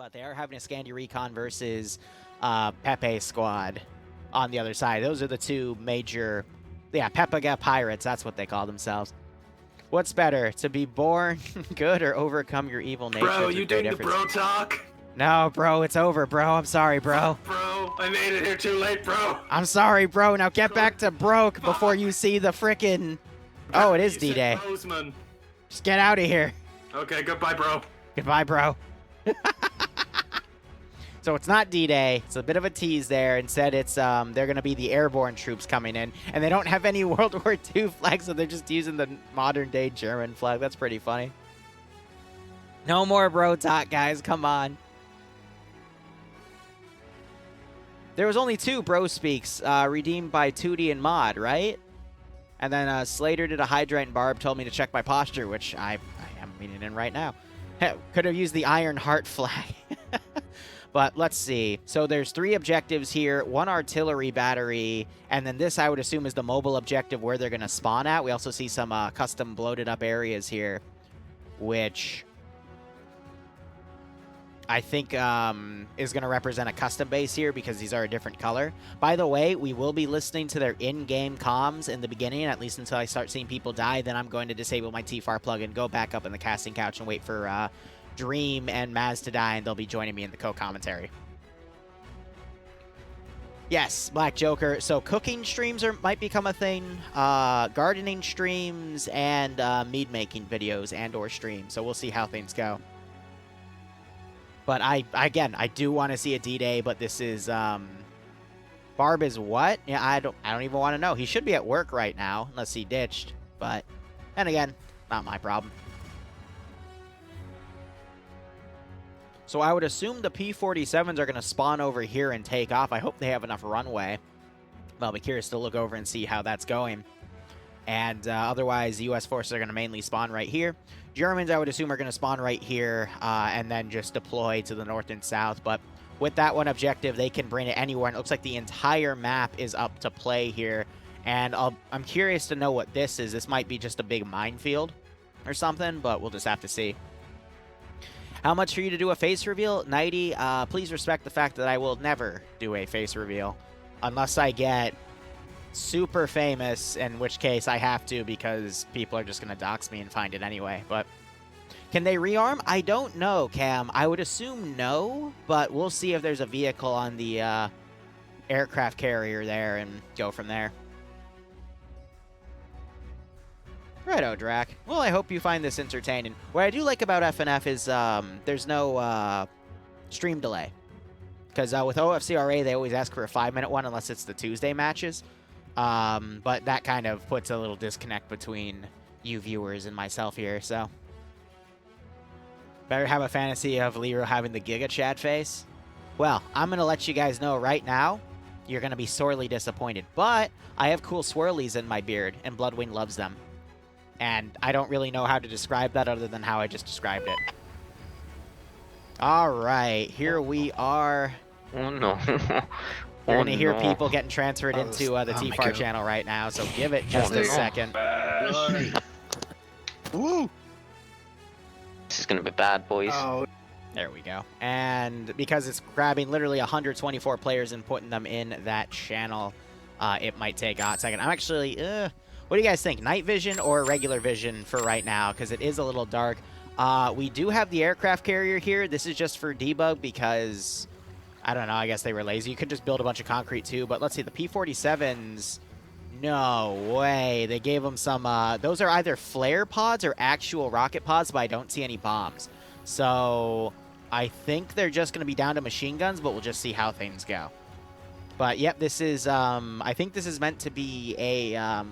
But they are having a Scandi Recon versus Pepe squad on the other side. Those are the two major, Pepe Pirates. That's what they call themselves. What's better, to be born good or overcome your evil nature? Bro, you doing the bro talk? No, bro, it's over, bro. I'm sorry, bro. Bro, I made it here too late, bro. I'm sorry, bro. Now get back to broke before you see the frickin'... Oh, it is D-Day. Just get out of here. Okay, goodbye, bro. Goodbye, bro. So it's not D-Day. It's a bit of a tease there. Instead, it's they're going to be the Airborne troops coming in. And they don't have any World War II flags, so they're just using the modern-day German flag. That's pretty funny. No more bro talk, guys. Come on. There was only 2 bro speaks redeemed by Tootie and Mod, right? And then Slater did a Hydrant, and Barb told me to check my posture, which I am meaning in right now. Could have used the Iron Heart flag. But let's see. So there's 3 objectives here, 1 artillery battery, and then this I would assume is the mobile objective where they're going to spawn at. We also see some custom bloated up areas here, which I think is going to represent a custom base here because these are a different color. By the way, we will be listening to their in-game comms in the beginning, at least until I start seeing people die. Then I'm going to disable my TFAR plugin, go back up in the casting couch, and wait for Dream and Maz to die, and they'll be joining me in the co-commentary. Yes, Black Joker. So cooking streams might become a thing, gardening streams, and mead-making videos and or streams. So we'll see how things go. But again, I do want to see a D-Day, but this is, Barb is what? Yeah, I don't even want to know. He should be at work right now, unless he ditched. But, and again, not my problem. So I would assume the P-47s are going to spawn over here and take off. I hope they have enough runway. But I'll be curious to look over and see how that's going. And otherwise, the U.S. forces are going to mainly spawn right here. Germans, I would assume, are going to spawn right here and then just deploy to the north and south. But with that one objective, they can bring it anywhere. And it looks like the entire map is up to play here. And I'm curious to know what this is. This might be just a big minefield or something, but we'll just have to see. How much for you to do a face reveal? Nighty, please respect the fact that I will never do a face reveal unless I get super famous, in which case I have to because people are just going to dox me and find it anyway. But can they rearm? I don't know, Cam. I would assume no, but we'll see if there's a vehicle on the aircraft carrier there and go from there. Righto, Drac. Well, I hope you find this entertaining. What I do like about FNF is there's no stream delay. Because with OFCRA, they always ask for a 5-minute one unless it's the Tuesday matches. But that kind of puts a little disconnect between you viewers and myself here, so. Better have a fantasy of Liru having the Giga Chad face. Well, I'm going to let you guys know right now, you're going to be sorely disappointed. But I have cool swirlies in my beard, and Bloodwing loves them. And I don't really know how to describe that other than how I just described it. All right, here we are. Oh, no. You're going to hear people getting transferred into the TFAR channel right now, so give it just a second. Woo! This is going to be bad, boys. Oh. There we go. And because it's grabbing literally 124 players and putting them in that channel, it might take a hot second. I'm actually, what do you guys think? Night vision or regular vision for right now? Because it is a little dark. We do have the aircraft carrier here. This is just for debug because, I don't know, I guess they were lazy. You could just build a bunch of concrete too. But let's see, the P-47s, no way. They gave them some, those are either flare pods or actual rocket pods, but I don't see any bombs. So I think they're just going to be down to machine guns, but we'll just see how things go. But yep, this is, I think this is meant to be a,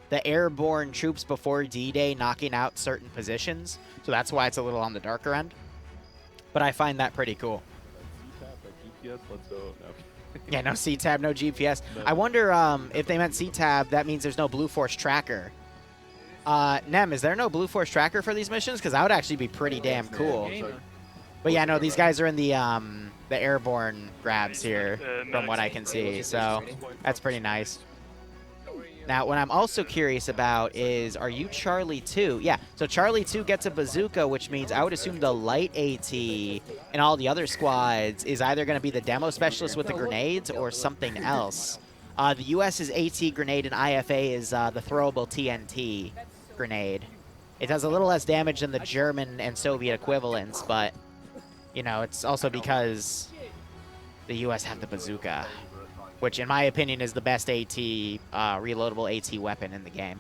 the airborne troops before D-Day knocking out certain positions. So that's why it's a little on the darker end. But I find that pretty cool. Yeah, no C-Tab, no GPS. I wonder if they meant C-Tab, that means there's no Blue Force tracker. Nem, is there no Blue Force tracker for these missions? Because that would actually be pretty damn cool. But yeah, no, these guys are in the airborne grabs here, from what I can see. So that's pretty nice. Now, what I'm also curious about is, are you Charlie 2? Yeah, So Charlie 2 gets a bazooka, which means I would assume the light AT and all the other squads is either going to be the demo specialist with the grenades or something else. The US's AT grenade and IFA is the throwable TNT grenade. It does a little less damage than the German and Soviet equivalents, but, you know, it's also because the US have the bazooka, which in my opinion is the best AT, reloadable AT weapon in the game.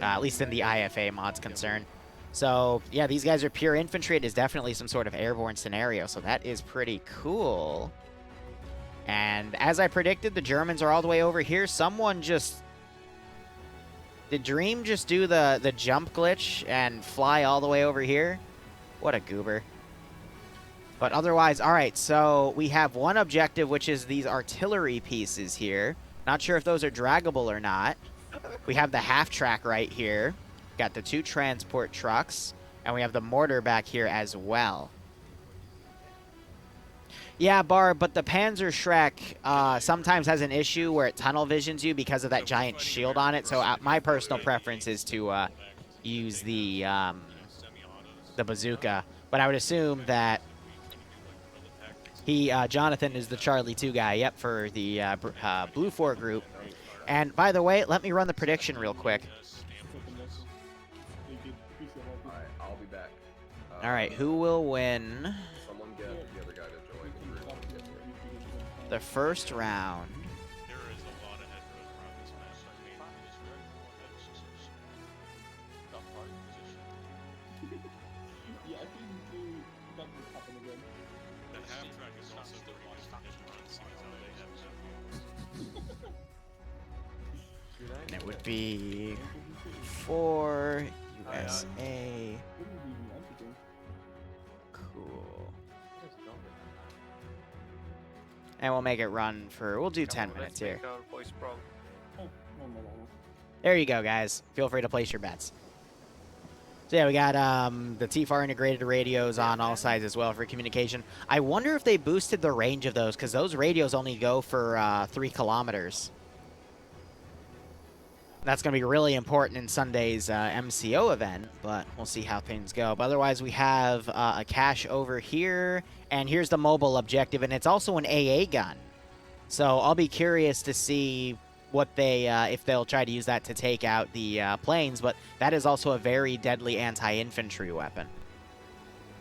At least in the IFA mod's concerned. So, yeah, these guys are pure infantry. It is definitely some sort of airborne scenario, so that is pretty cool. And as I predicted, the Germans are all the way over here. Someone just... Did Dream just do the jump glitch and fly all the way over here? What a goober. But otherwise, all right, so we have one objective, which is these artillery pieces here. Not sure if those are draggable or not. We have the half-track right here. Got the 2 transport trucks. And we have the mortar back here as well. Yeah, Barb, but the Panzer Schreck sometimes has an issue where it tunnel visions you because of that giant shield on it. So my personal preference is to use the bazooka. But I would assume that Jonathan is the Charlie 2 guy, yep, for the Blue 4 group. And by the way, let me run the prediction real quick. Alright, I'll be back. All right, who will win Someone get the other guy to join the group. the first round? There is a lot of headroom around this mess. I mean, it's very important that this is top party position. Yeah, I think that would happen again. That half track is also the one that runs how they have And it would be for USA. Cool. And we'll make it run for, we'll do 10 minutes here. There you go, guys. Feel free to place your bets. So yeah, we got the TFAR integrated radios on all sides as well for communication. I wonder if they boosted the range of those, because those radios only go for 3 kilometers. That's going to be really important in Sunday's MCO event, but we'll see how things go. But otherwise, we have a cache over here, and here's the mobile objective, and it's also an AA gun. So I'll be curious to see what they, if they'll try to use that to take out the planes, but that is also a very deadly anti-infantry weapon.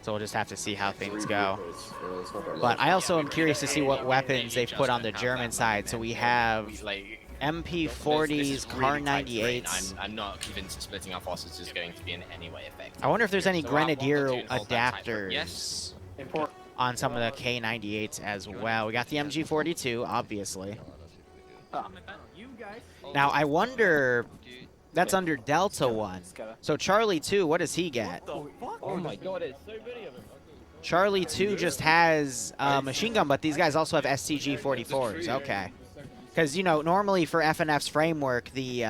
So we'll just have to see how things go. But I also am curious to see what weapons they've put on the German side. So we have MP40s, Car 98s. I'm not convinced that splitting our forces is going to be in any way effective. I wonder if there's any So Grenadier what we'll do and hold that tight for- adapters Yes. on some of the K98s as well. We got the MG42, obviously. Now, I wonder... That's under Delta 1. So Charlie 2, what does he get? Oh my god, it's so many of them. Charlie 2 just has a machine gun, but these guys also have STG-44s. Okay. Because, you know, normally for FNF's framework, the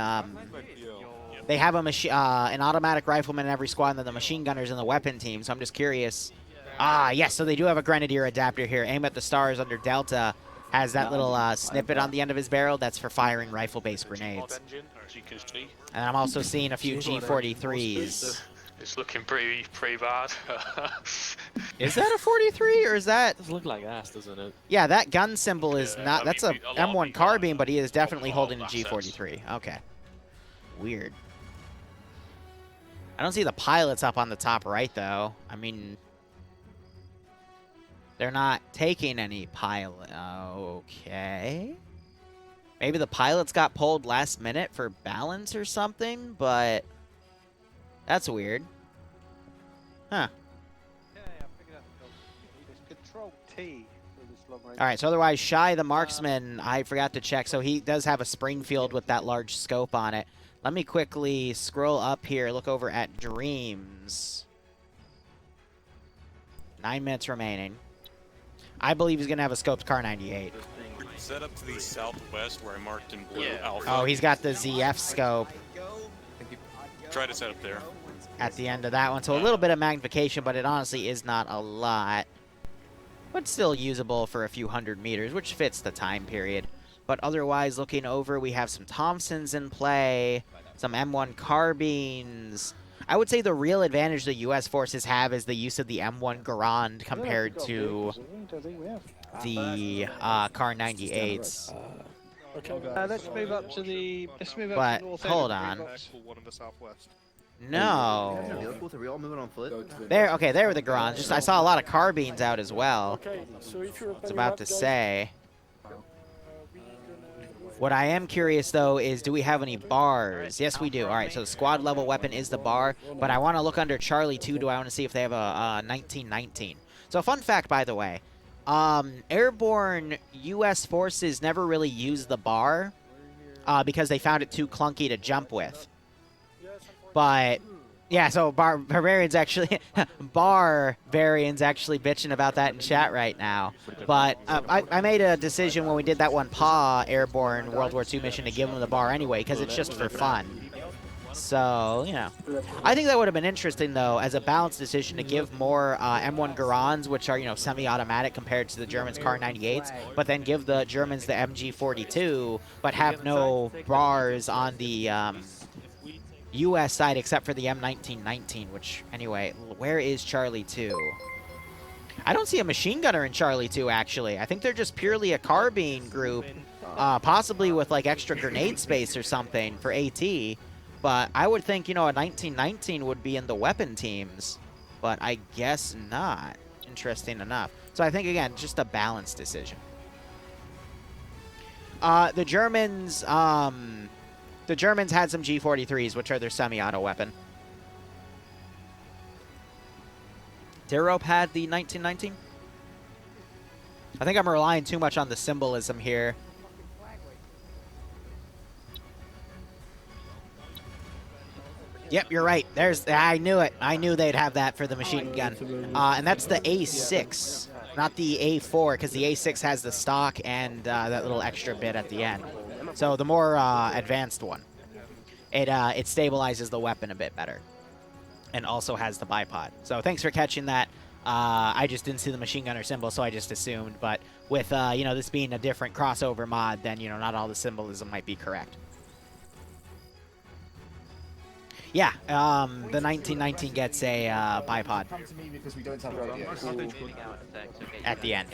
they have a an automatic rifleman in every squad, and then the machine gunners in the weapon team. So I'm just curious. Yes, so they do have a Grenadier adapter here. Aim at the stars under Delta has that little snippet on the end of his barrel. That's for firing rifle-based grenades. And I'm also seeing a few G43s. It's looking pretty bad. Is that a 43 or is that? Does look like ass, doesn't it? Yeah, that gun symbol is Yeah, not. I That's a mean, a lot of M1 people carbine, are but he is definitely probably holding a all of that G43. Okay. Weird. I don't see the pilots up on the top right, though. I mean, they're not taking any pilot. Okay. Maybe the pilots got pulled last minute for balance or something, but that's weird. Huh. Control T for this long range. All right, so otherwise, Shy, the marksman, I forgot to check. So he does have a Springfield with that large scope on it. Let me quickly scroll up here, look over at Dreams. 9 minutes remaining. I believe he's going to have a scoped Car 98. Set up to the southwest where I marked in blue Alpha. Oh, he's got the ZF scope Try to set up there. at the end of that one. So a little bit of magnification, but it honestly is not a lot. But still usable for a few hundred meters, which fits the time period. But otherwise, looking over, we have some Thompsons in play. some M1 carbines. I would say the real advantage the U.S. forces have is the use of the M1 Garand compared to the Car 98s. Let's move up to the. Let's move up But to the north hold end. on. One in the southwest. No. Are we all moving on foot? There, okay, there were the Garands. Just I saw a lot of carbines out as well. Okay, so if you're I was about to say. What I am curious, though, is do we have any bars? Yes, we do. All right, so the squad level weapon is the bar, but I want to look under Charlie, too. Do I want to see if they have a 1919? So fun fact, by the way, Airborne U.S. forces never really used the bar because they found it too clunky to jump with. But yeah, so Barbarian's actually Barbarian's actually bitching about that in chat right now. But I made a decision when we did that one PA Airborne World War II mission to give him the bar anyway because it's just for fun. So, you know. I think that would have been interesting, though, as a balanced decision to give more M1 Garands, which are, you know, semi-automatic compared to the Germans' Car 98s, but then give the Germans the MG42, but have no bars on the U.S. side except for the M1919, which, anyway, where is Charlie 2? I don't see a machine gunner in Charlie 2, actually. I think they're just purely a carbine group, possibly with, like, extra grenade space or something for AT. But I would think, you know, a 1919 would be in the weapon teams, but I guess not. Interesting enough. So I think, again, just a balanced decision. The Germans had some G43s, which are their semi-auto weapon. Derope had the 1919? I think I'm relying too much on the symbolism here. Yep, you're right. I knew it. I knew they'd have that for the machine gun. And that's the A6, not the A4, because the A6 has the stock and that little extra bit at the end. So the more advanced one. It stabilizes the weapon a bit better. And also has the bipod. So thanks for catching that. I just didn't see the machine gunner symbol, so I just assumed. But with, you know, this being a different crossover mod, then, you know, not all the symbolism might be correct. Yeah, the 1919 gets a bipod at the end.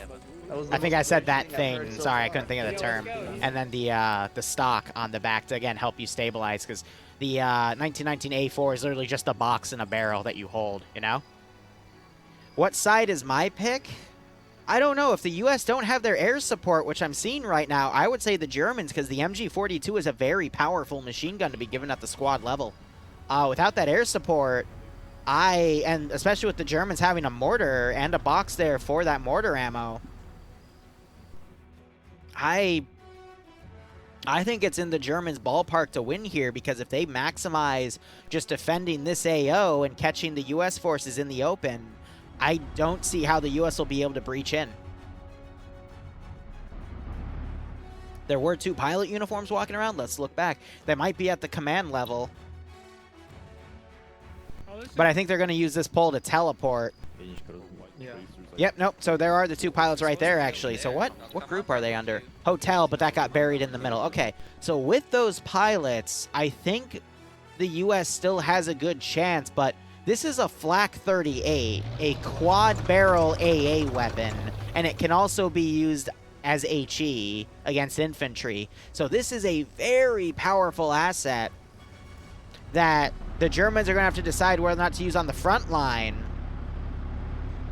I think I said that thing. Sorry, I couldn't think of the term. And then the stock on the back to, again, help you stabilize, because the 1919 A4 is literally just a box and a barrel that you hold, you know? What side is my pick? I don't know. If the U.S. don't have their air support, which I'm seeing right now, I would say the Germans, because the MG42 is a very powerful machine gun to be given at the squad level. Without that air support, and especially with the Germans having a mortar and a box there for that mortar ammo, I think it's in the Germans' ballpark to win here, because if they maximize just defending this AO and catching the U.S. forces in the open, I don't see how the U.S. will be able to breach in. There were 2 pilot uniforms walking around. Let's look back. They might be at the command level. But I think they're going to use this pole to teleport. Yeah. Yep, nope. So there are the 2 pilots right there, actually. So what group are they under? Hotel, but that got buried in the middle. Okay, so with those pilots, I think the U.S. still has a good chance, but this is a Flak 38, a quad-barrel AA weapon, and it can also be used as HE against infantry. So this is a very powerful asset that the Germans are going to have to decide whether or not to use on the front line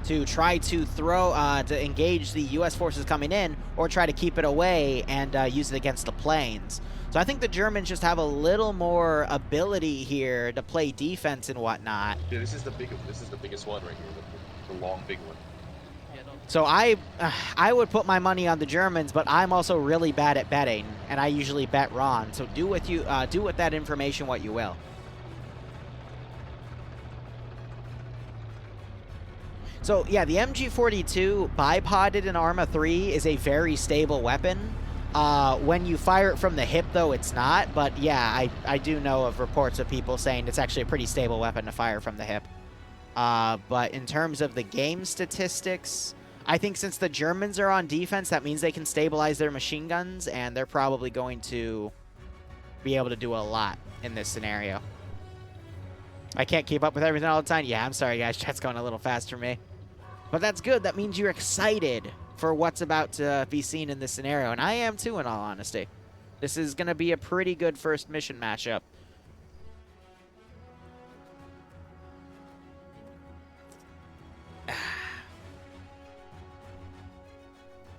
to try to to engage the U.S. forces coming in, or try to keep it away and use it against the planes. So I think the Germans just have a little more ability here to play defense and whatnot. Yeah, this is the biggest one right here, the long big one. So I would put my money on the Germans, but I'm also really bad at betting, and I usually bet wrong. So do with that information what you will. So yeah, the MG42 bipoded in Arma 3 is a very stable weapon. When you fire it from the hip, though, it's not. But yeah, I do know of reports of people saying it's actually a pretty stable weapon to fire from the hip. But in terms of the game statistics, I think since the Germans are on defense, that means they can stabilize their machine guns, and they're probably going to be able to do a lot in this scenario. I can't keep up with everything all the time. Yeah, I'm sorry, guys. Chat's going a little fast for me. But that's good. That means you're excited for what's about to be seen in this scenario. And I am too, in all honesty. This is going to be a pretty good first mission matchup.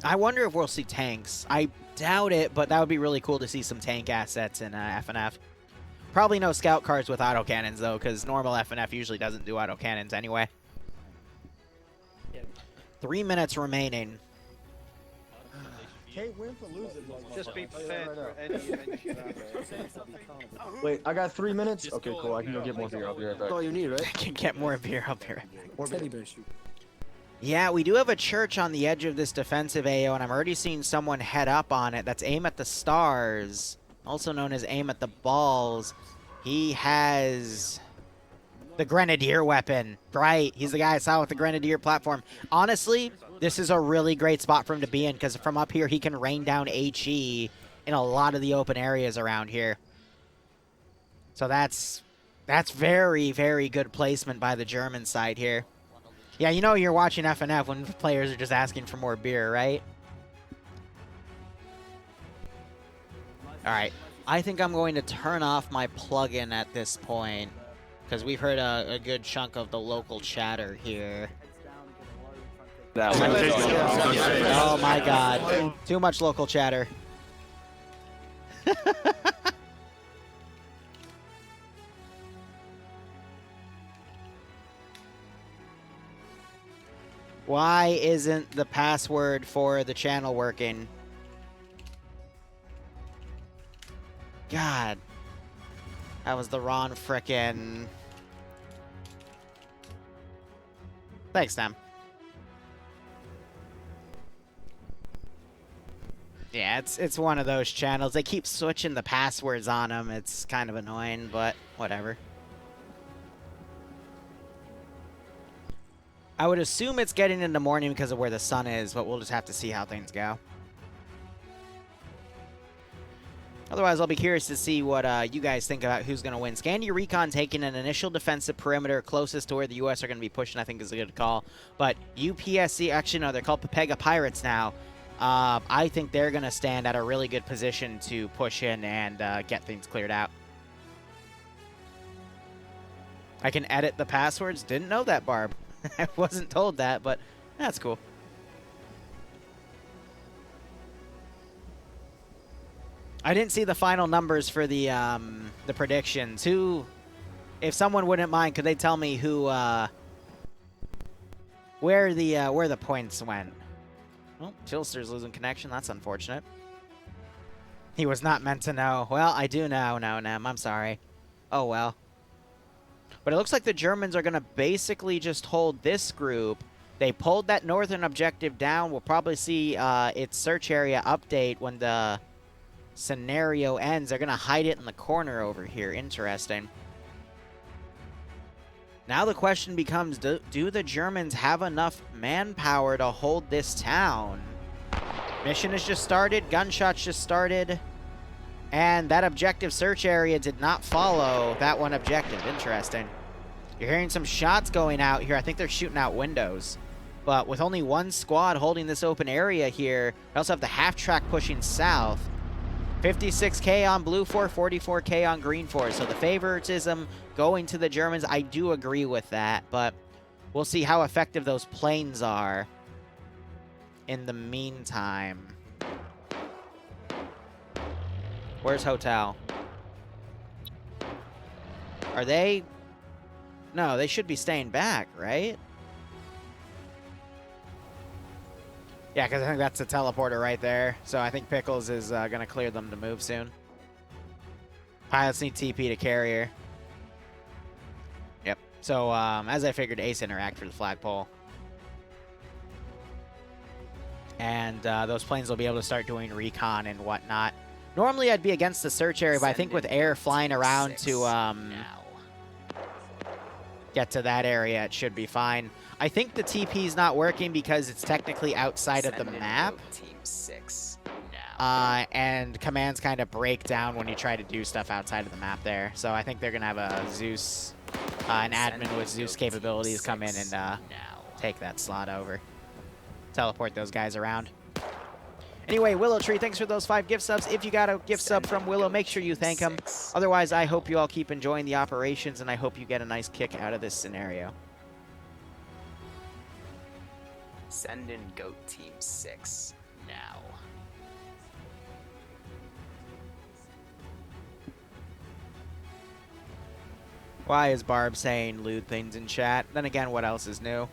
I wonder if we'll see tanks. I doubt it, but that would be really cool to see some tank assets in FNF. Probably no scout cars with autocannons, though, because normal FNF usually doesn't do autocannons anyway. 3 minutes remaining. Can't win for losing. Just be prepared for any. Wait, I got 3 minutes? Okay, cool. I can go get more beer. I'll be right back. That's all you need, right? I can get more beer up here. More teddy bear shoot. Yeah, we do have a church on the edge of this defensive AO, and I'm already seeing someone head up on it. That's Aim at the Stars, also known as Aim at the Balls. He has the Grenadier weapon. Right, he's the guy I saw with the Grenadier platform. Honestly, this is a really great spot for him to be in, because from up here, he can rain down HE in a lot of the open areas around here. So that's very, very good placement by the German side here. Yeah, you know you're watching FNF when players are just asking for more beer, right? Alright, I think I'm going to turn off my plugin at this point, because we've heard a good chunk of the local chatter here. Oh my god, too much local chatter. Why isn't the password for the channel working? God. That was the wrong frickin'... Thanks, Sam. Yeah, it's one of those channels. They keep switching the passwords on them. It's kind of annoying, but whatever. I would assume it's getting into morning because of where the sun is, but we'll just have to see how things go. Otherwise, I'll be curious to see what you guys think about who's going to win. Scandia Recon taking an initial defensive perimeter closest to where the U.S. are going to be pushing, I think is a good call. But UPSC, actually, no, they're called Pepega Pirates now. I think they're going to stand at a really good position to push in and get things cleared out. I can edit the passwords. Didn't know that, Barb. I wasn't told that, but that's cool. I didn't see the final numbers for the predictions. Who, if someone wouldn't mind, could they tell me who where the points went? Well, Chilster's losing connection. That's unfortunate. He was not meant to know. Well, I do know now, Nem. I'm sorry. Oh well. But it looks like the Germans are going to basically just hold this group. They pulled that northern objective down. We'll probably see its search area update when the scenario ends. They're going to hide it in the corner over here. Interesting. Now the question becomes, do the Germans have enough manpower to hold this town? Mission has just started. Gunshots just started. And that objective search area did not follow that one objective. Interesting. You're hearing some shots going out here. I think they're shooting out windows. But with only one squad holding this open area here, we also have the half-track pushing south. 56K on Blue 4, 44K on Green 4. So the favoritism going to the Germans, I do agree with that. But we'll see how effective those planes are in the meantime. Where's Hotel? Are they... No, they should be staying back, right? Yeah, because I think that's a teleporter right there. So I think Pickles is going to clear them to move soon. Pilots need TP to carrier. Yep. So, as I figured, Ace interact for the flagpole. And those planes will be able to start doing recon and whatnot. Normally, I'd be against the search area, but I think with air flying around to get to that area, it should be fine. I think the TP is not working because it's technically outside of the map. Team 6 now. and commands kind of break down when you try to do stuff outside of the map there. So I think they're going to have a Zeus, an admin with Zeus capabilities come in and take that slot over. Teleport those guys around. Anyway, Willow Tree, thanks for those 5 gift subs. If you got a gift sub from Willow, make sure you thank him. Otherwise, I hope you all keep enjoying the operations, and I hope you get a nice kick out of this scenario. Send in Goat Team 6 now. Why is Barb saying lewd things in chat? Then again, what else is new?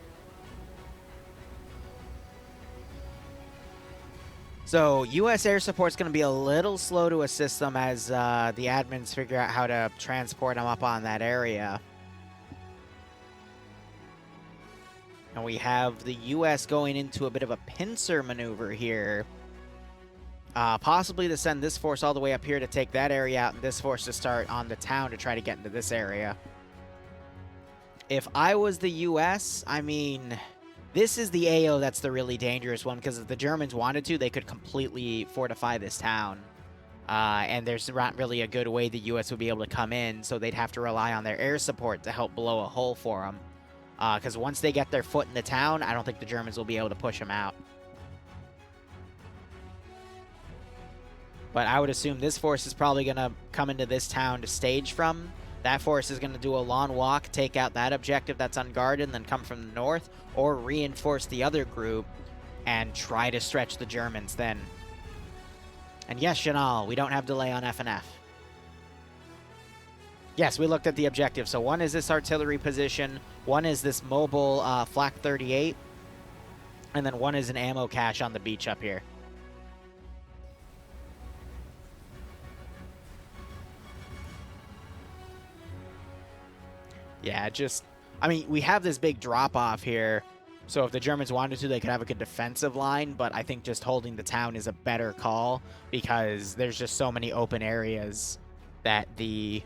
So, U.S. air support's going to be a little slow to assist them as the admins figure out how to transport them up on that area. And we have the U.S. going into a bit of a pincer maneuver here. Possibly to send this force all the way up here to take that area out, and this force to start on the town to try to get into this area. If I was the U.S., I mean, this is the AO that's the really dangerous one, because if the Germans wanted to, they could completely fortify this town. And there's not really a good way the U.S. would be able to come in, so they'd have to rely on their air support to help blow a hole for them. Because once they get their foot in the town, I don't think the Germans will be able to push them out. But I would assume this force is probably going to come into this town to stage from. That force is going to do a long walk, take out that objective that's unguarded, and then come from the north, or reinforce the other group and try to stretch the Germans then. And yes, Chanel, we don't have delay on FNF. Yes, we looked at the objective. So one is this artillery position, one is this mobile Flak 38, and then one is an ammo cache on the beach up here. Yeah, just, I mean, we have this big drop-off here, so if the Germans wanted to, they could have a good defensive line, but I think just holding the town is a better call because there's just so many open areas that the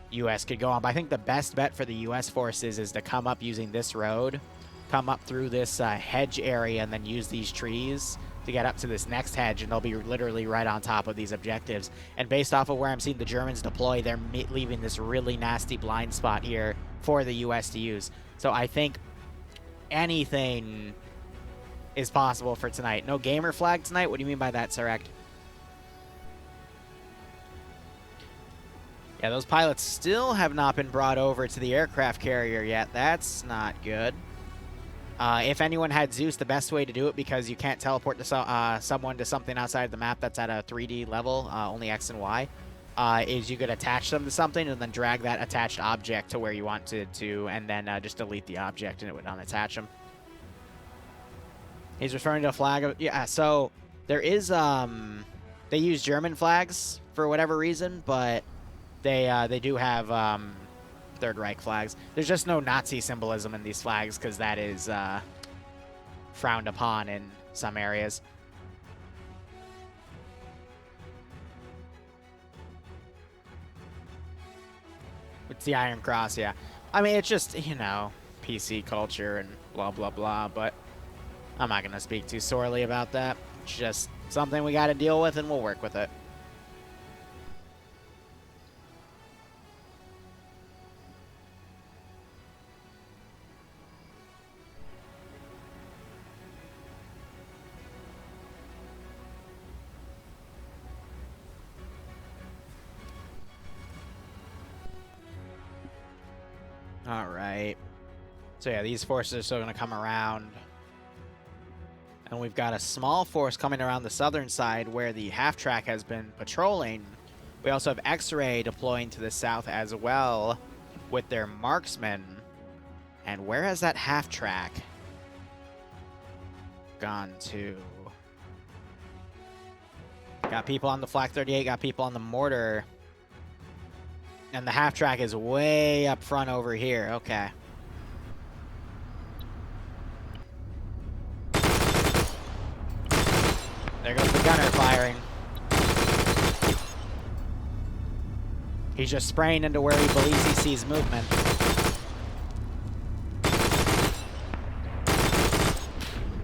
U.S. could go on. But I think the best bet for the U.S. forces is to come up using this road, come up through this hedge area, and then use these trees to get up to this next hedge, and they'll be literally right on top of these objectives. And based off of where I'm seeing the Germans deploy, they're leaving this really nasty blind spot here for the U.S. to use. So I think anything is possible for tonight. No gamer flag tonight? What do you mean by that, Sarek? Yeah, those pilots still have not been brought over to the aircraft carrier yet. That's not good. If anyone had Zeus, the best way to do it, because you can't teleport to someone to something outside the map that's at a 3D level, only X and Y, is you could attach them to something and then drag that attached object to where you want to and then just delete the object and it would unattach them. He's referring to a flag. Yeah, so there is, they use German flags for whatever reason, but they do have Third Reich flags. There's just no Nazi symbolism in these flags because that is frowned upon in some areas. It's the Iron Cross, yeah. I mean, it's just, you know, PC culture and blah, blah, blah, but I'm not going to speak too sorely about that. It's just something we got to deal with, and we'll work with it. All right. So yeah, these forces are still going to come around. And we've got a small force coming around the southern side where the half-track has been patrolling. We also have X-Ray deploying to the south as well with their marksmen. And where has that half-track gone to? Got people on the Flak 38, got people on the mortar. And the half-track is way up front over here. Okay. There goes the gunner firing. He's just spraying into where he believes he sees movement.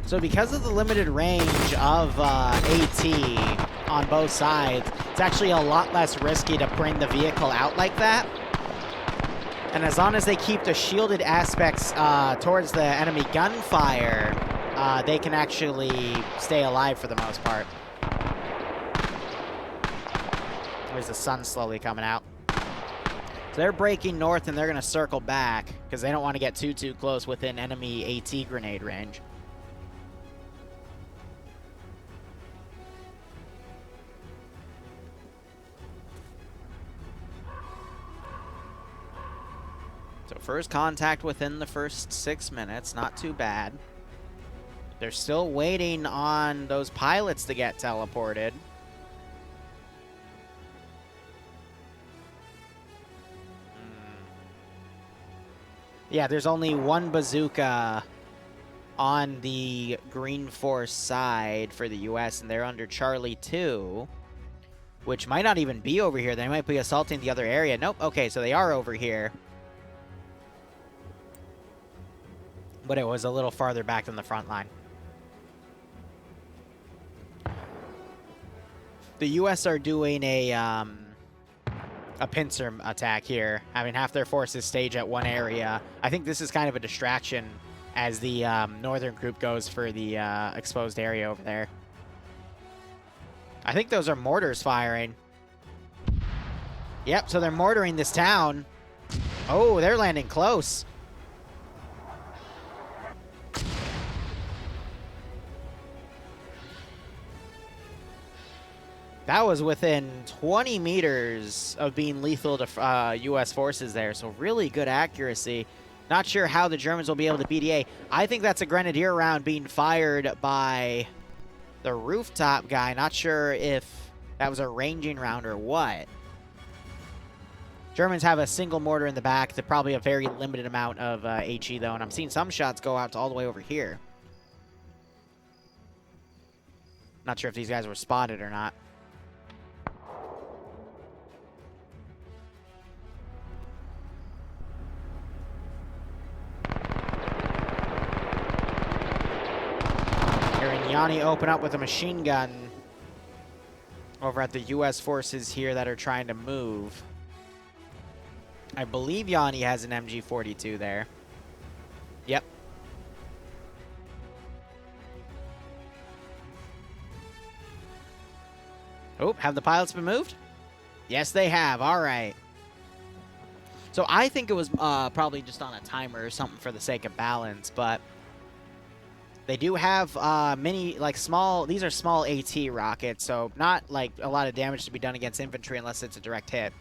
So because of the limited range of AT, on both sides. It's actually a lot less risky to bring the vehicle out like that. And as long as they keep the shielded aspects towards the enemy gunfire, they can actually stay alive for the most part. There's the sun slowly coming out. So they're breaking north and they're going to circle back because they don't want to get too close within enemy AT grenade range. So first contact within the first 6 minutes, not too bad. They're still waiting on those pilots to get teleported. Yeah, there's only one bazooka on the Green Force side for the US, and they're under Charlie 2, which might not even be over here. They might be assaulting the other area. Nope, okay, so they are over here. But it was a little farther back than the front line. The US are doing a pincer attack here, having half their forces stage at one area. I think this is kind of a distraction as the northern group goes for the exposed area over there. I think those are mortars firing. Yep, so they're mortaring this town. Oh, they're landing close. That was within 20 meters of being lethal to U.S. forces there, so really good accuracy. Not sure how the Germans will be able to BDA. I think that's a grenadier round being fired by the rooftop guy. Not sure if that was a ranging round or what. Germans have a single mortar in the back. They're probably a very limited amount of HE, though, and I'm seeing some shots go out to all the way over here. Not sure if these guys were spotted or not. Yanni open up with a machine gun over at the U.S. forces here that are trying to move. I believe Yanni has an MG42 there. Yep. Oh, have the pilots been moved? Yes, they have. All right. So I think it was probably just on a timer or something for the sake of balance, but they do have many, like, small, these are small AT rockets, so not, like, a lot of damage to be done against infantry unless it's a direct hit.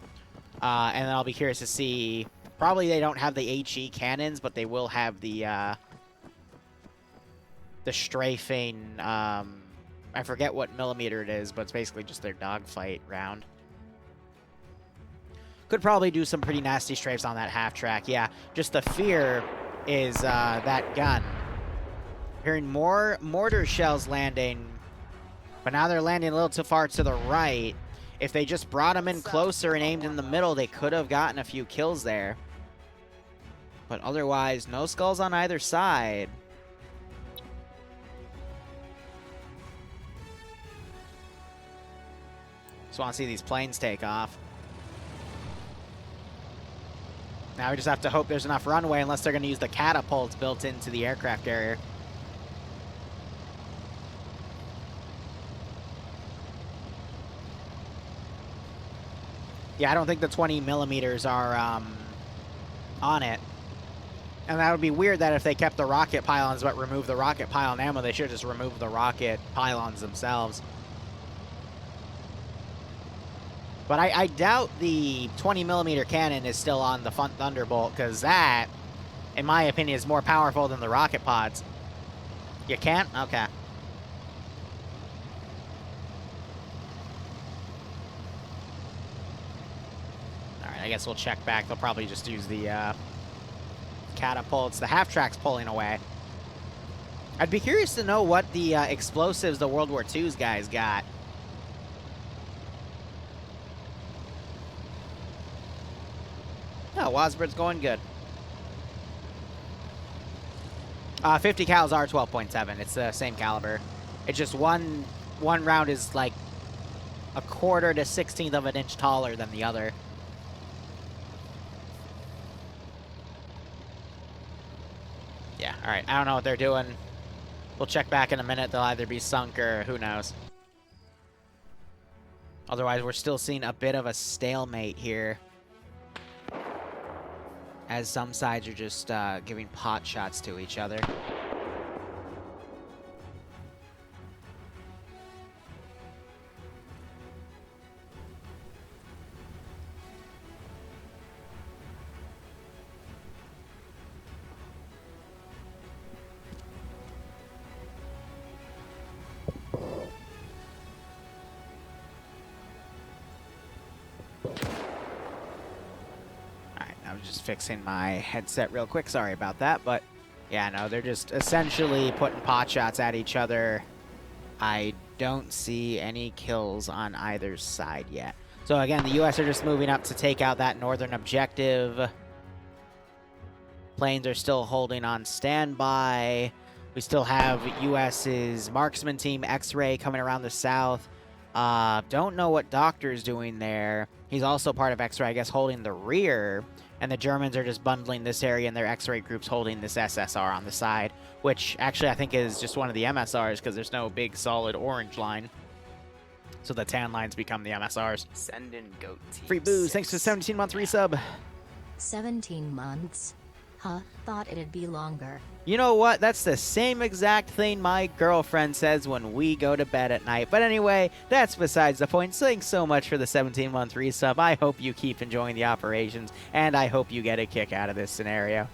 And then I'll be curious to see, probably they don't have the HE cannons, but they will have the strafing, I forget what millimeter it is, but it's basically just their dogfight round. Could probably do some pretty nasty strafes on that half-track, yeah. Just the fear is that gun. Hearing more mortar shells landing, but now they're landing a little too far to the right. If they just brought them in closer and aimed in the middle, they could have gotten a few kills there. But otherwise, no skulls on either side. Just want to see these planes take off. Now we just have to hope there's enough runway, unless they're going to use the catapults built into the aircraft carrier. Yeah, I don't think the 20 millimeters are on it. And that would be weird that if they kept the rocket pylons but removed the rocket pylon ammo, they should just remove the rocket pylons themselves. But I doubt the 20 millimeter cannon is still on the Thunderbolt, because that, in my opinion, is more powerful than the rocket pods. You can't? Okay. I guess we'll check back. They'll probably just use the catapults. The half-track's pulling away. I'd be curious to know what the explosives the World War II's guys got. Oh, Wasbird's going good. 50 cals are 12.7. It's the same caliber. It's just one round is like a 1/4 to 1/16 of an inch taller than the other. Yeah, alright. I don't know what they're doing. We'll check back in a minute. They'll either be sunk or who knows. Otherwise, we're still seeing a bit of a stalemate here, as some sides are just giving pot shots to each other. Just fixing my headset real quick. Sorry about that, but yeah, no, they're just essentially putting pot shots at each other. I don't see any kills on either side yet. So again, the U.S. are just moving up to take out that northern objective. Planes are still holding on standby. We still have U.S.'s marksman team X-Ray coming around the south. Don't know what Doctor's doing there. He's also part of X-Ray, I guess, holding the rear. And the Germans are just bundling this area, and their X-Ray group's holding this SSR on the side, which actually I think is just one of the MSRs because there's no big solid orange line. So the tan lines become the MSRs. Send in goat team Free booze, 6. thanks to 17-month resub. 17 months? Huh? Thought it'd be longer. You know what? That's the same exact thing my girlfriend says when we go to bed at night. But anyway, that's besides the point. Thanks so much for the 17-month resub. I hope you keep enjoying the operations, and I hope you get a kick out of this scenario.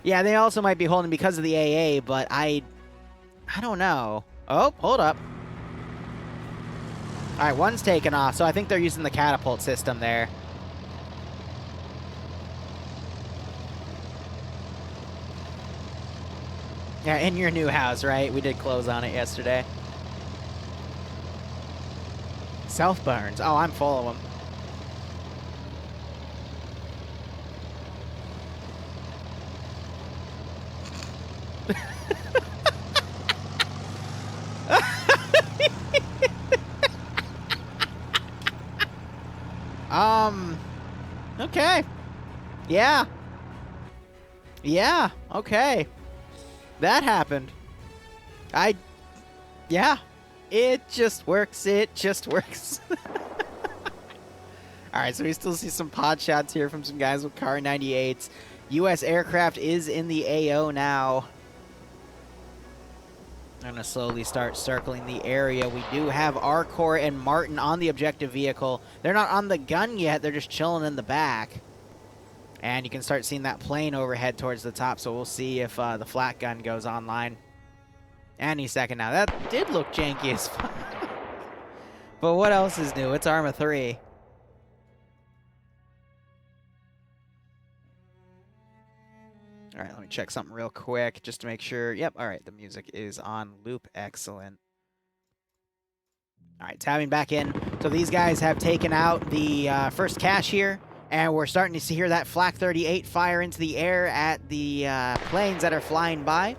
Yeah, they also might be holding because of the AA, but I don't know. Oh, hold up. All right, one's taken off, so I think they're using the catapult system there. Yeah, in your new house, right? We did close on it yesterday. Self-burns. Oh, I'm full of them. Okay. Yeah. Yeah, okay. That happened. Yeah. It just works. It just works. Alright, so we still see some pod shots here from some guys with Car 98s. U.S. aircraft is in the AO now. I'm going to slowly start circling the area. We do have Arcor and Martin on the objective vehicle. They're not on the gun yet. They're just chilling in the back. And you can start seeing that plane overhead towards the top, so we'll see if the flat gun goes online any second now. That did look janky as fuck. But what else is new? It's Arma 3. All right, let me check something real quick just to make sure. Yep, all right, the music is on loop. Excellent. All right, tabbing back in. So these guys have taken out the first cache here, and we're starting to hear that Flak 38 fire into the air at the planes that are flying by.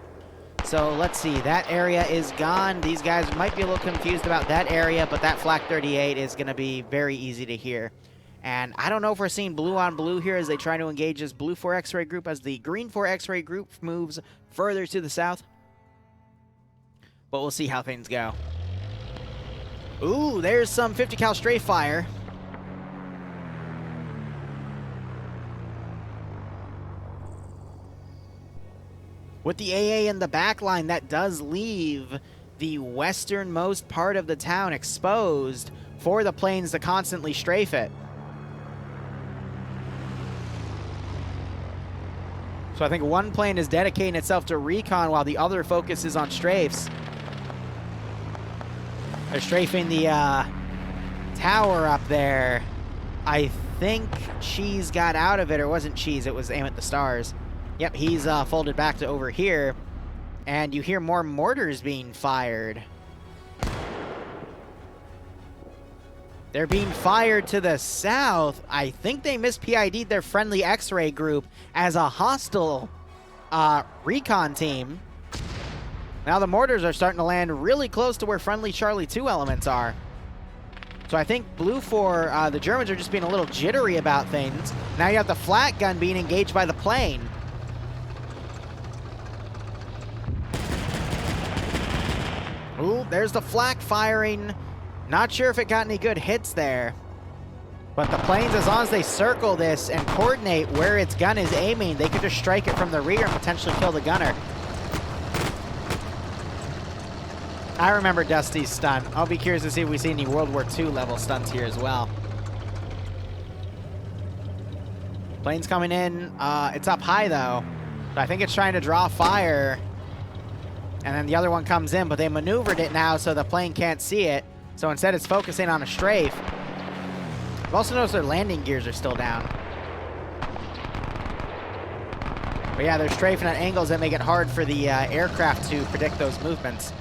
So let's see, that area is gone. These guys might be a little confused about that area, but that Flak 38 is going to be very easy to hear. And I don't know if we're seeing blue on blue here as they try to engage this blue 4 X-ray group as the green 4 X-ray group moves further to the south. But we'll see how things go. Ooh, there's some 50 cal strafe fire. With the AA in the back line, that does leave the westernmost part of the town exposed for the planes to constantly strafe it. So I think one plane is dedicating itself to recon while the other focuses on strafes. They're strafing the tower up there. I think Cheese got out of it, or it wasn't Cheese, it was Aim at the Stars. Yep, he's folded back to over here. And you hear more mortars being fired. They're being fired to the south. I think they mis-PID'd their friendly X-ray group as a hostile recon team. Now the mortars are starting to land really close to where friendly Charlie 2 elements are. So I think Blue 4, the Germans are just being a little jittery about things. Now you have the flat gun being engaged by the plane. Ooh, there's the flak firing. Not sure if it got any good hits there. But the planes, as long as they circle this and coordinate where its gun is aiming, they could just strike it from the rear and potentially kill the gunner. I remember Dusty's stunt. I'll be curious to see if we see any World War II level stunts here as well. Plane's coming in. It's up high though. But I think it's trying to draw fire. And then the other one comes in, but they maneuvered it now so the plane can't see it. So instead it's focusing on a strafe. I've also noticed their landing gears are still down. But yeah, they're strafing at angles that make it hard for the aircraft to predict those movements.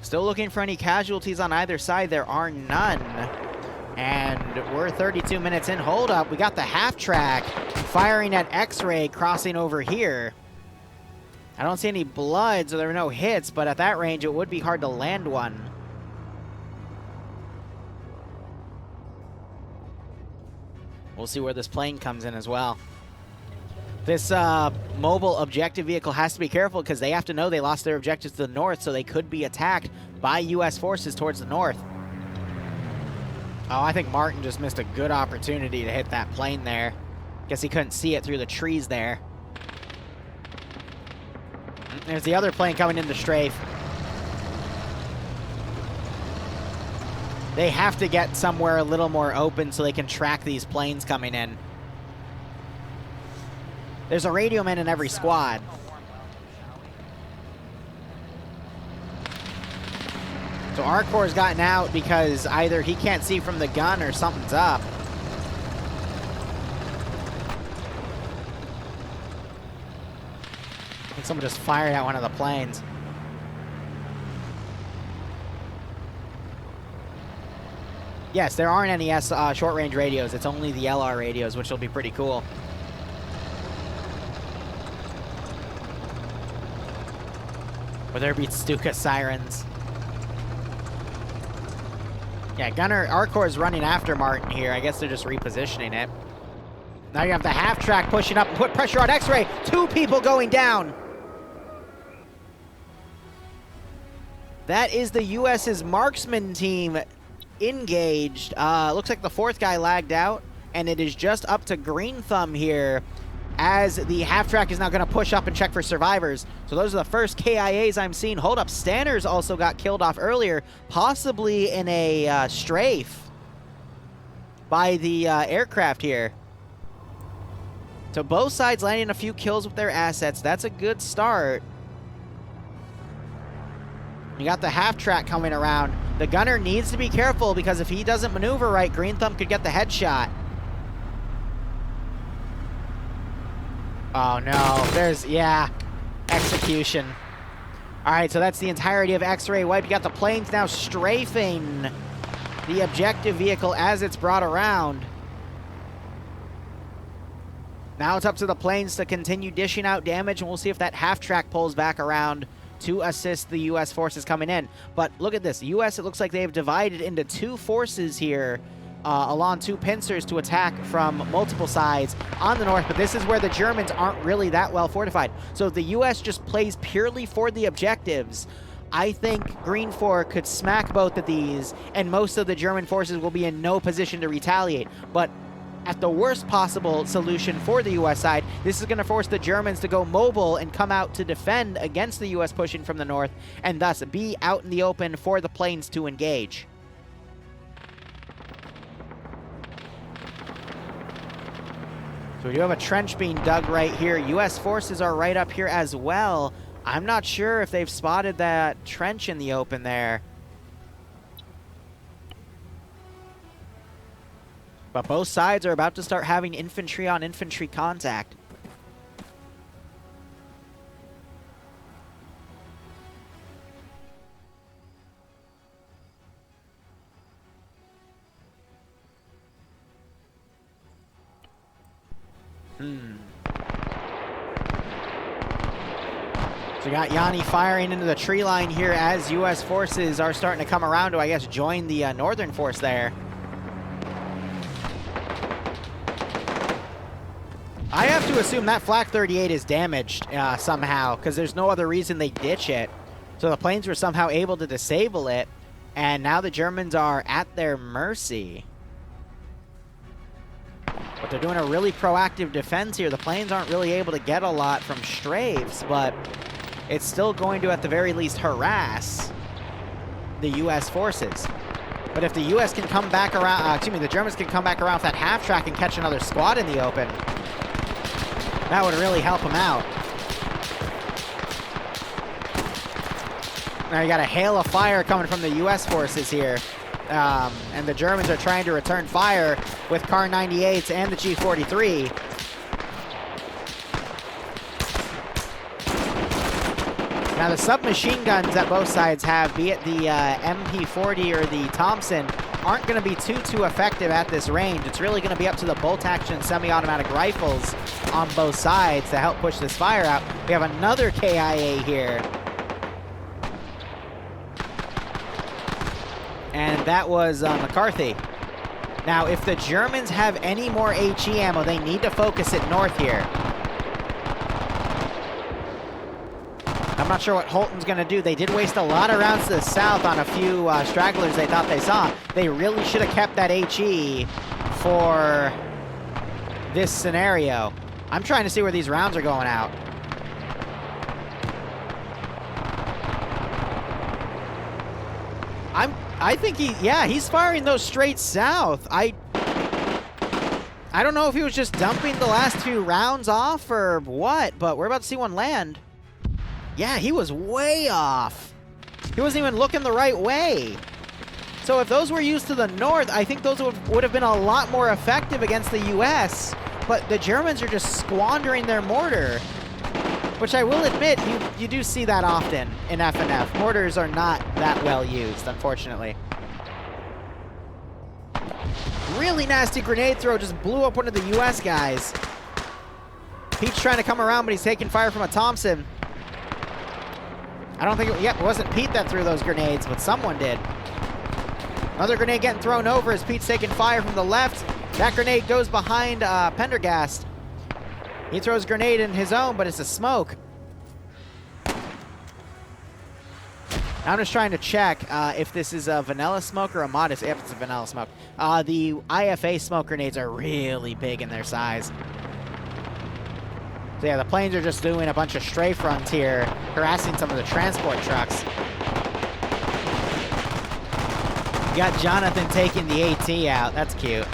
Still looking for any casualties on either side. There are none. And we're 32 minutes in. Hold up. We got the half-track firing at X-ray crossing over here. I don't see any blood, so there are no hits, but at that range, it would be hard to land one. We'll see where this plane comes in as well. This mobile objective vehicle has to be careful because they have to know they lost their objectives to the north, so they could be attacked by U.S. forces towards the north. Oh, I think Martin just missed a good opportunity to hit that plane there. Guess he couldn't see it through the trees there. There's the other plane coming into strafe. They have to get somewhere a little more open so they can track these planes coming in. There's a radio man in every squad. So Arcor's gotten out because either he can't see from the gun or something's up. I think someone just fired at one of the planes. Yes, there aren't any short-range radios. It's only the LR radios, which will be pretty cool. Or there be Stuka sirens. Yeah, Arcor is running after Martin here. I guess they're just repositioning it. Now you have the half-track pushing up and put pressure on X-ray. 2 people going down. That is the U.S.'s marksman team engaged. Looks like the 4th guy lagged out, and it is just up to Green Thumb here as the half-track is now going to push up and check for survivors. So those are the first KIAs I'm seeing. Hold up, Stanners also got killed off earlier, possibly in a strafe by the aircraft here. So both sides landing a few kills with their assets. That's a good start. You got the half-track coming around. The gunner needs to be careful because if he doesn't maneuver right, Green Thumb could get the headshot. Oh no, yeah, execution. All right, so that's the entirety of X-ray wipe. You got the planes now strafing the objective vehicle as it's brought around. Now it's up to the planes to continue dishing out damage, and we'll see if that half-track pulls back around to assist the U.S. forces coming in. But look at this. The U.S., it looks like they've divided into 2 forces here along 2 pincers to attack from multiple sides on the north, but this is where the Germans aren't really that well fortified. So if the U.S. just plays purely for the objectives, I think Green 4 could smack both of these, and most of the German forces will be in no position to retaliate. But at the worst possible solution for the U.S. side, this is going to force the Germans to go mobile and come out to defend against the U.S. pushing from the north, and thus be out in the open for the planes to engage. So we do have a trench being dug right here. U.S. forces are right up here as well. I'm not sure if they've spotted that trench in the open there. But both sides are about to start having infantry on infantry contact. So we got Yanni firing into the tree line here as U.S. forces are starting to come around to, I guess, join the northern force there. I have to assume that Flak 38 is damaged somehow, because there's no other reason they ditch it. So the planes were somehow able to disable it, and now the Germans are at their mercy. But they're doing a really proactive defense here. The planes aren't really able to get a lot from strafes, but it's still going to, at the very least, harass the U.S. forces. But if the U.S. can come back around, the Germans can come back around with that half track and catch another squad in the open, that would really help them out. Now you got a hail of fire coming from the U.S. forces here. And the Germans are trying to return fire with Kar 98s and the G43. Now the submachine guns that both sides have, be it the MP40 or the Thompson, aren't going to be too effective at this range. It's really going to be up to the bolt-action semi-automatic rifles on both sides to help push this fire out. We have another KIA here. And that was McCarthy. Now, if the Germans have any more HE ammo, they need to focus it north here. I'm not sure what Holton's going to do. They did waste a lot of rounds to the south on a few stragglers they thought they saw. They really should have kept that HE for this scenario. I'm trying to see where these rounds are going out. I think he's firing those straight south. I don't know if he was just dumping the last few rounds off or what, but we're about to see one land. Yeah, he was way off. He wasn't even looking the right way. So if those were used to the north, I think those would have been a lot more effective against the U.S., but the Germans are just squandering their mortar, which I will admit, you do see that often in FNF. Mortars are not that well used, unfortunately. Really nasty grenade throw just blew up one of the U.S. guys. Pete's trying to come around, but he's taking fire from a Thompson. I don't think it wasn't Pete that threw those grenades, but someone did. Another grenade getting thrown over as Pete's taking fire from the left. That grenade goes behind Pendergast. He throws a grenade in his own, but it's a smoke. I'm just trying to check if this is a vanilla smoke or a modest. If it's a vanilla smoke. The IFA smoke grenades are really big in their size. So yeah, the planes are just doing a bunch of strafe runs here, harassing some of the transport trucks. You got Jonathan taking the AT out. That's cute.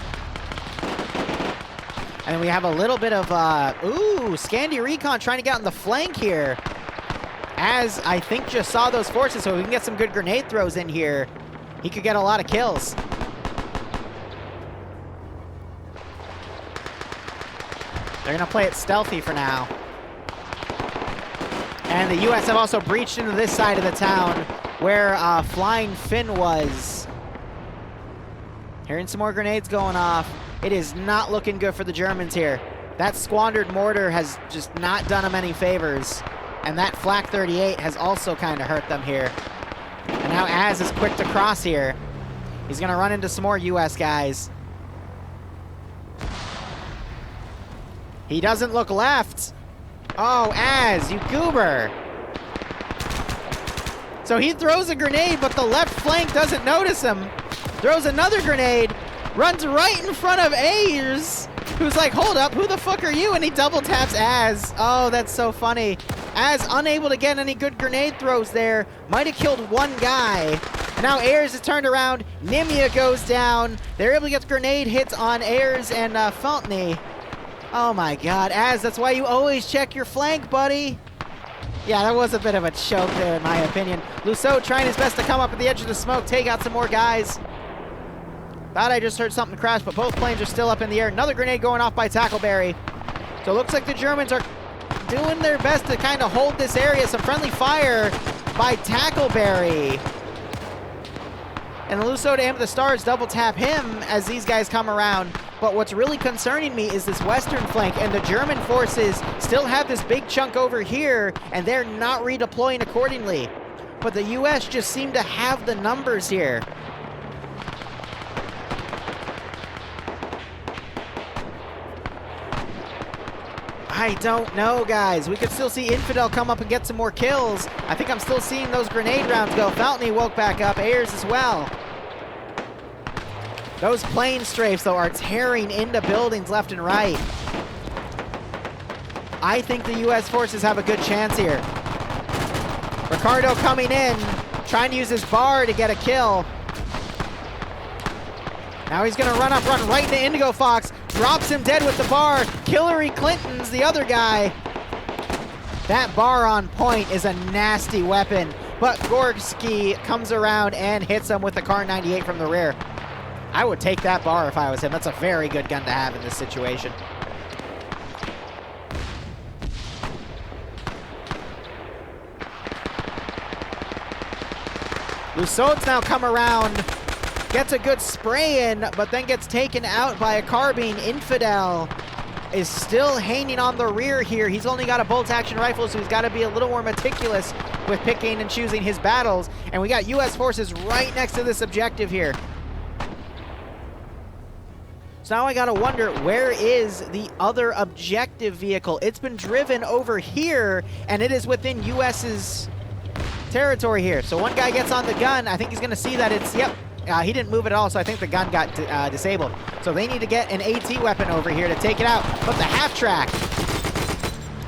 And we have a little bit of, Scandi Recon trying to get on the flank here. As I think just saw those forces, so we can get some good grenade throws in here. He could get a lot of kills. They're going to play it stealthy for now. And the U.S. have also breached into this side of the town where Flying Finn was. Hearing some more grenades going off. It is not looking good for the Germans here. That squandered mortar has just not done them any favors. And that Flak 38 has also kind of hurt them here. And now Az is quick to cross here. He's going to run into some more U.S. guys. He doesn't look left. Oh, Az, you goober. So he throws a grenade, but the left flank doesn't notice him. Throws another grenade. Runs right in front of Ayers, who's like, hold up, who the fuck are you? And he double taps Az. Oh, that's so funny. Az unable to get any good grenade throws there. Might have killed one guy. And now Ayers is turned around. Nimia goes down. They're able to get grenade hits on Ayers and Feltney. Oh my god, Az, that's why you always check your flank, buddy. Yeah, that was a bit of a choke there, in my opinion. Lusso trying his best to come up at the edge of the smoke, take out some more guys. Thought I just heard something crash, but both planes are still up in the air. Another grenade going off by Tackleberry. So it looks like the Germans are doing their best to kind of hold this area. Some friendly fire by Tackleberry. And Lusso to aim at the stars, double tap him as these guys come around. But what's really concerning me is this western flank, and the German forces still have this big chunk over here, and they're not redeploying accordingly. But the US just seem to have the numbers here. I don't know, guys. We could still see Infidel come up and get some more kills. I think I'm still seeing those grenade rounds go. Fountain woke back up. Ayers as well. Those plane strafes, though, are tearing into buildings left and right. I think the U.S. forces have a good chance here. Ricardo coming in, trying to use his bar to get a kill. Now he's gonna run right into Indigo Fox. Drops him dead with the bar. Hillary Clinton's the other guy. That bar on point is a nasty weapon. But Gorski comes around and hits him with the Kar 98 from the rear. I would take that bar if I was him. That's a very good gun to have in this situation. Lussault's now come around, gets a good spray in, but then gets taken out by a carbine. Infidel is still hanging on the rear here. He's only got a bolt-action rifle, so he's got to be a little more meticulous with picking and choosing his battles. And we got U.S. forces right next to this objective here. So now I got to wonder, where is the other objective vehicle? It's been driven over here, and it is within U.S.'s territory here. So one guy gets on the gun. I think he's going to see that it's, yep, he didn't move it at all, so I think the gun got disabled. So they need to get an AT weapon over here to take it out. But the half-track,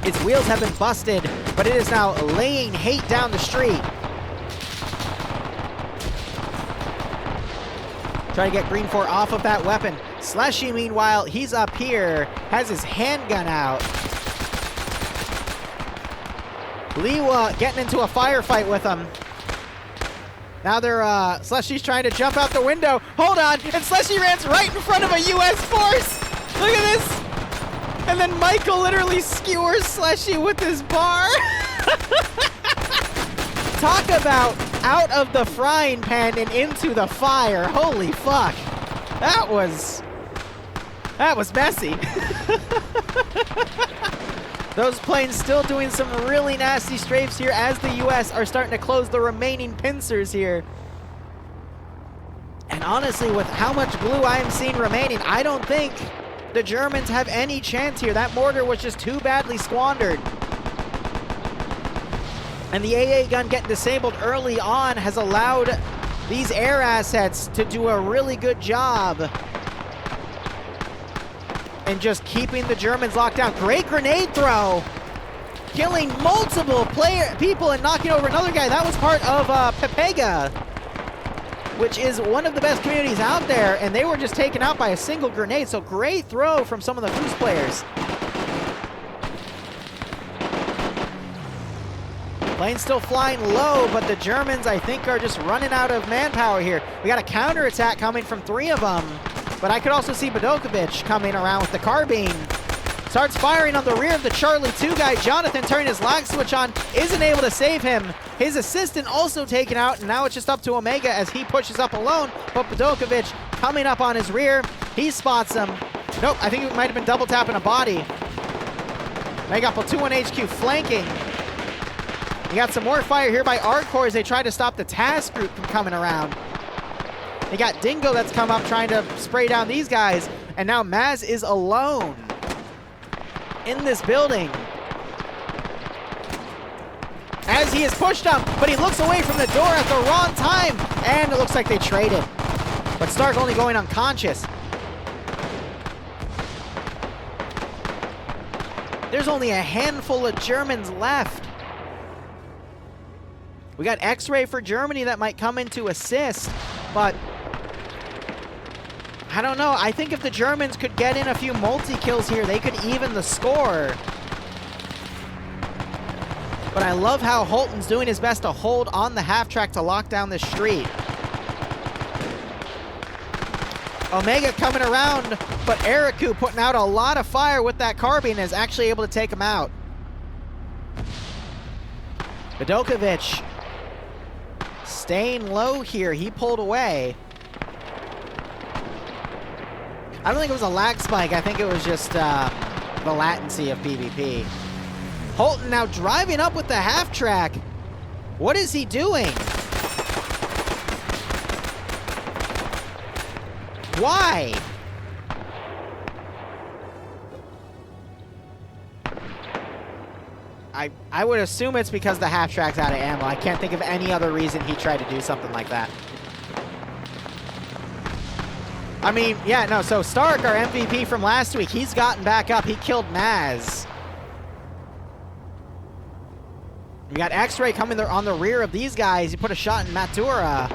its wheels have been busted, but it is now laying hate down the street. Try to get Green 4 off of that weapon. Slushy, meanwhile, he's up here, has his handgun out. Liwa getting into a firefight with him. Now they're, Slushy's trying to jump out the window. Hold on, and Slushy runs right in front of a U.S. force. Look at this. And then Michael literally skewers Slushy with his bar. Talk about out of the frying pan and into the fire. Holy fuck. That was messy. Those planes still doing some really nasty strafes here as the U.S. are starting to close the remaining pincers here. And honestly, with how much blue I am seeing remaining, I don't think the Germans have any chance here. That mortar was just too badly squandered. And the AA gun getting disabled early on has allowed these air assets to do a really good job and just keeping the Germans locked down. Great grenade throw. Killing multiple people and knocking over another guy. That was part of Pepega, which is one of the best communities out there, and they were just taken out by a single grenade. So great throw from some of the Foos players. Plane's still flying low, but the Germans, I think, are just running out of manpower here. We got a counterattack coming from 3 of them. But I could also see Bodokovic coming around with the carbine. Starts firing on the rear of the Charlie 2 guy. Jonathan turning his lag switch on, isn't able to save him. His assistant also taken out, and now it's just up to Omega as he pushes up alone. But Bodokovic coming up on his rear. He spots him. Nope, I think it might have been double tapping a body. Omega Platoon HQ flanking. You got some more fire here by Arcor as they try to stop the task group from coming around. They got Dingo that's come up trying to spray down these guys, and now Maz is alone in this building as he is pushed up, but he looks away from the door at the wrong time, and it looks like they traded. But Stark only going unconscious. There's only a handful of Germans left. We got X-Ray for Germany that might come in to assist, but I don't know. I think if the Germans could get in a few multi-kills here, they could even the score. But I love how Holton's doing his best to hold on the half-track to lock down the street. Omega coming around, but Eriku putting out a lot of fire with that carbine is actually able to take him out. Bodokovic staying low here. He pulled away. I don't think it was a lag spike. I think it was just the latency of PvP. Holton now driving up with the half track. What is he doing? Why? I would assume it's because the half track's out of ammo. I can't think of any other reason he tried to do something like that. I mean, yeah, no, so Stark, our MVP from last week, he's gotten back up. He killed Maz. We got X-Ray coming there on the rear of these guys. He put a shot in Matura.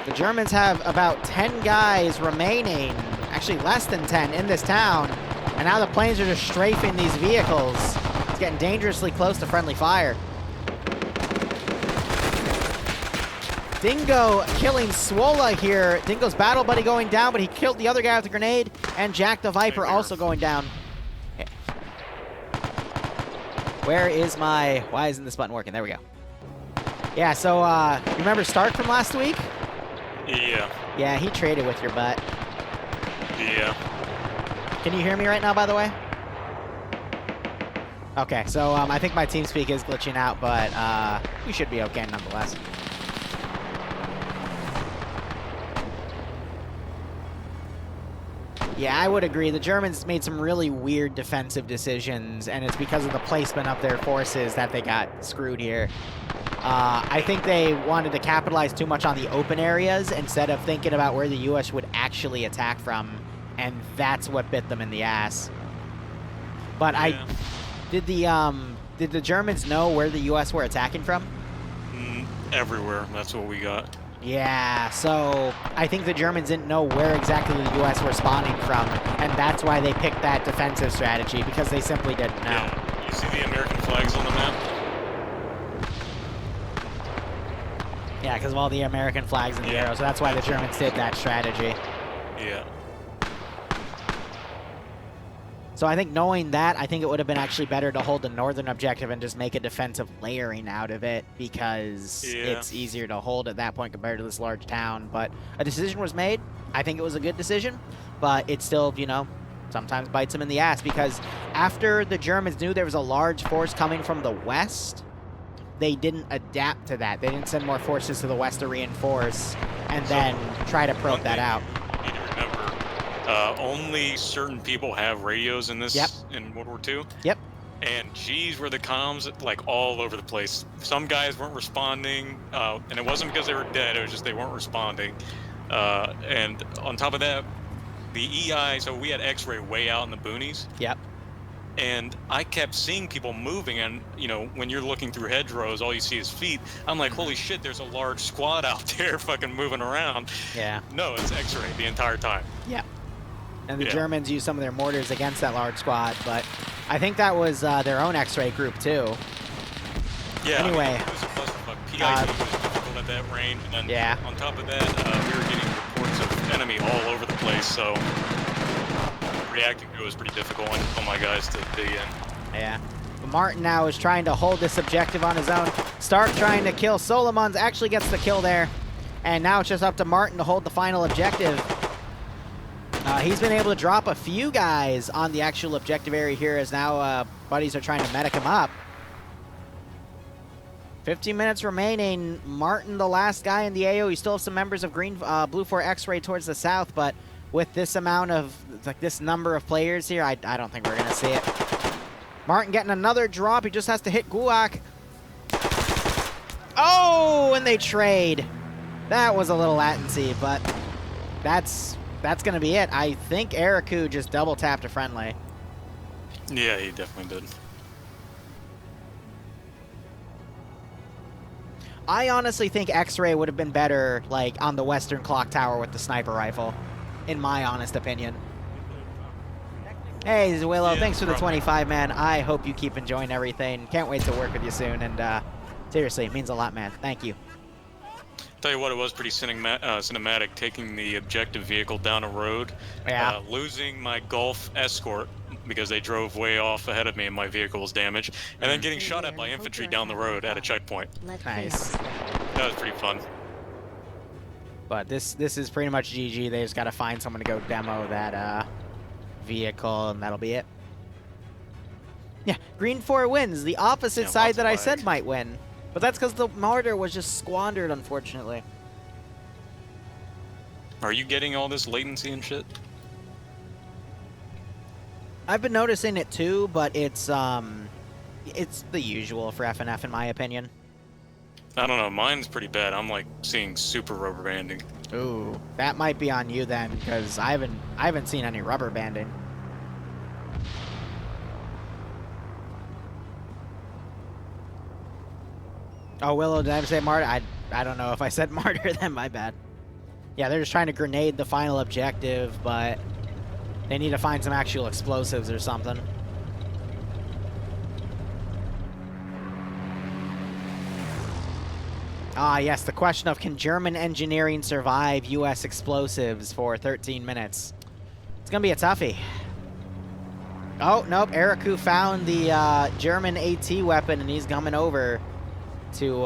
The Germans have about 10 guys remaining, actually less than 10 in this town. And now the planes are just strafing these vehicles. It's getting dangerously close to friendly fire. Dingo killing Swola here. Dingo's battle buddy going down, but he killed the other guy with the grenade. And Jack the Viper also going down. Where is my... Why isn't this button working? There we go. Yeah, so, you remember Stark from last week? Yeah. Yeah, he traded with your butt. Yeah. Can you hear me right now, by the way? Okay, so I think my TeamSpeak is glitching out, but we should be okay nonetheless. Yeah, I would agree. The Germans made some really weird defensive decisions, and it's because of the placement of their forces that they got screwed here. I think they wanted to capitalize too much on the open areas instead of thinking about where the U.S. would actually attack from, and that's what bit them in the ass. But Yeah. did the Germans know where the U.S. were attacking from? Everywhere. That's what we got. Yeah, so I think the Germans didn't know where exactly the U.S. were spawning from, and that's why they picked that defensive strategy, because they simply didn't know. Yeah. You see the American flags on the map? Yeah, because of all the American flags in the arrow, so that's why the Germans did that strategy. Yeah. So I think knowing that, I think it would have been actually better to hold the northern objective and just make a defensive layering out of it, because it's easier to hold at that point compared to this large town. But a decision was made. I think it was a good decision, but it still, you know, sometimes bites them in the ass, because after the Germans knew there was a large force coming from the west, they didn't adapt to that. They didn't send more forces to the west to reinforce and then try to probe that out. You need to remember, only certain people have radios in this in World War II. Yep. And geez, were the comms like all over the place. Some guys weren't responding, and it wasn't because they were dead. It was just they weren't responding. And on top of that, the EI. So we had X-ray way out in the boonies. Yep. And I kept seeing people moving, and you know, when you're looking through hedgerows, all you see is feet. I'm like, holy shit, there's a large squad out there fucking moving around. Yeah. No, it's X-ray the entire time. Yeah. And the Germans used some of their mortars against that large squad, but I think that was their own X-ray group too. Yeah. Anyway. I mean, it was a clusterfuck. PID was difficult at that range, and then on top of that, we were getting reports of enemy all over the place, so reacting to it was pretty difficult and for my guys to dig in. Yeah. But Martin now is trying to hold this objective on his own. Stark trying to kill Solomons, actually gets the kill there. And now it's just up to Martin to hold the final objective. He's been able to drop a few guys on the actual objective area here, as now buddies are trying to medic him up. 15 minutes remaining. Martin, the last guy in the AO. You still have some members of Blue 4 X-Ray towards the south, but with this amount of, like, this number of players here, I don't think we're going to see it. Martin getting another drop. He just has to hit Guak. Oh, and they trade. That was a little latency, but that's going to be it. I think Eriku just double tapped a friendly. Yeah, he definitely did. I honestly think X-Ray would have been better, like, on the western clock tower with the sniper rifle, in my honest opinion. Hey, Willow, thanks for the 25, man. I hope you keep enjoying everything. Can't wait to work with you soon, and seriously, it means a lot, man. Thank you. Tell you what, it was pretty cinematic taking the objective vehicle down a road, losing my Golf escort because they drove way off ahead of me and my vehicle was damaged, and then getting shot at by infantry down the road at a checkpoint. Nice. That was pretty fun. But this is pretty much GG. They just got to find someone to go demo that vehicle, and that'll be it. Yeah, Green 4 wins. The opposite side that I said might win. But that's because the Martyr was just squandered, unfortunately. Are you getting all this latency and shit? I've been noticing it too, but it's the usual for FNF in my opinion. I don't know, mine's pretty bad. I'm like seeing super rubber banding. Ooh, that might be on you then, because I haven't seen any rubber banding. Oh, Willow, did I say Martyr? I don't know if I said Martyr then, my bad. Yeah, they're just trying to grenade the final objective, but they need to find some actual explosives or something. Ah, yes, the question of can German engineering survive U.S. explosives for 13 minutes? It's going to be a toughie. Oh, nope, Eriku found the German AT weapon, and he's coming over to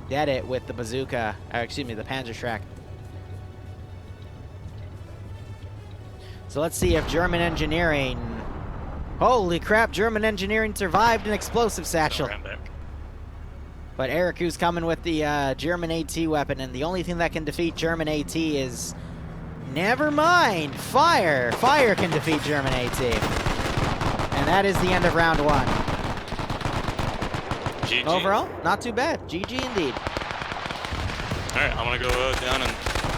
dead it with the bazooka. Excuse me, the Panzerschreck. So let's see if German engineering... Holy crap, German engineering survived an explosive satchel. But Eriku's coming with the German AT weapon, and the only thing that can defeat German AT is... Never mind! Fire! Fire can defeat German AT. And that is the end of round 1. GG. Overall, not too bad. GG indeed. Alright, I'm gonna go down and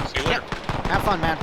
see you later. Yep. Have fun, man.